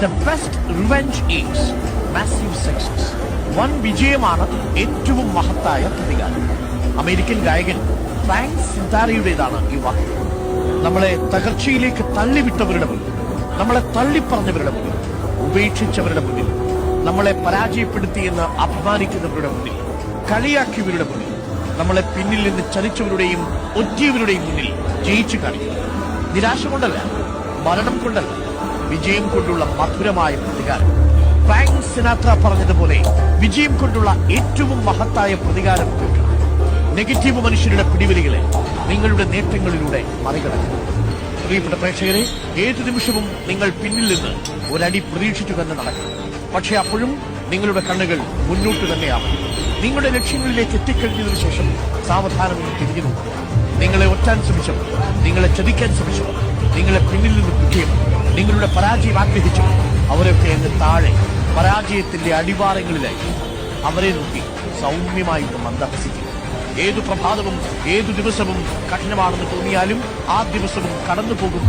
The best revenge is massive success. വൻ വിജയമാണ് ഏറ്റവും മഹത്തായ പ്രതികാരം. അമേരിക്കൻ ഗായകൻ ഫ്രാങ്ക് സിന്താരയുടേതാണ് ഈ വാക്ക്. നമ്മളെ തകർച്ചയിലേക്ക് തള്ളിവിട്ടവരുടെ മുന്നിൽ, നമ്മളെ തള്ളിപ്പറഞ്ഞവരുടെ മുന്നിൽ, ഉപേക്ഷിച്ചവരുടെ മുന്നിൽ, നമ്മളെ പരാജയപ്പെടുത്തിയെന്ന് അഭിമാനിക്കുന്നവരുടെ മുന്നിൽ, കളിയാക്കിയവരുടെ മുന്നിൽ, നമ്മളെ പിന്നിൽ നിന്ന് ചലിച്ചവരുടെയും ഒറ്റിയവരുടെയും മുന്നിൽ ജയിച്ചു കാണിക്കുക. നിരാശ കൊണ്ടല്ല, മരണം കൊണ്ടല്ല, വിജയം കൊണ്ടുള്ള മധുരമായ പ്രതികാരം. ഫ്രാങ്ക് സിനാത്ര പറഞ്ഞതുപോലെ വിജയം കൊണ്ടുള്ള ഏറ്റവും മഹത്തായ പ്രതികാരം കേൾക്കണം. നെഗറ്റീവ് മനുഷ്യരുടെ പിടിവലികളെ നിങ്ങളുടെ നേട്ടങ്ങളിലൂടെ മറികടക്കണം. പ്രിയപ്പെട്ട പ്രേക്ഷകരെ, ഏതു നിമിഷവും നിങ്ങൾ പിന്നിൽ നിന്ന് ഒരടി പ്രതീക്ഷിച്ചു തന്നെ നടക്കണം. പക്ഷെ അപ്പോഴും നിങ്ങളുടെ കണ്ണുകൾ മുന്നോട്ട് തന്നെയാവും. നിങ്ങളുടെ ലക്ഷ്യങ്ങളിലേക്ക് എത്തിക്കഴിഞ്ഞതിനു ശേഷം സാവധാനം തിരിഞ്ഞു നോക്കുക. നിങ്ങളെ ഒറ്റാൻ ശ്രമിച്ചവർ, നിങ്ങളെ ചതിക്കാൻ ശ്രമിച്ചവർ, നിങ്ങളെ പിന്നിൽ നിന്ന് കുറ്റിയവർ, നിങ്ങളുടെ പരാജയം ആഗ്രഹിച്ചു, അവരൊക്കെ അങ്ങ് താഴെ പരാജയത്തിന്റെ അടിവാരങ്ങളിലായി അവരെ നോക്കി സൗമ്യമായിട്ട് മന്ദഹസിക്കും. ഏതു പ്രഭാതവും ഏതു ദിവസവും കഠിനമാണെന്ന് തോന്നിയാലും ആ ദിവസവും കടന്നു പോകും.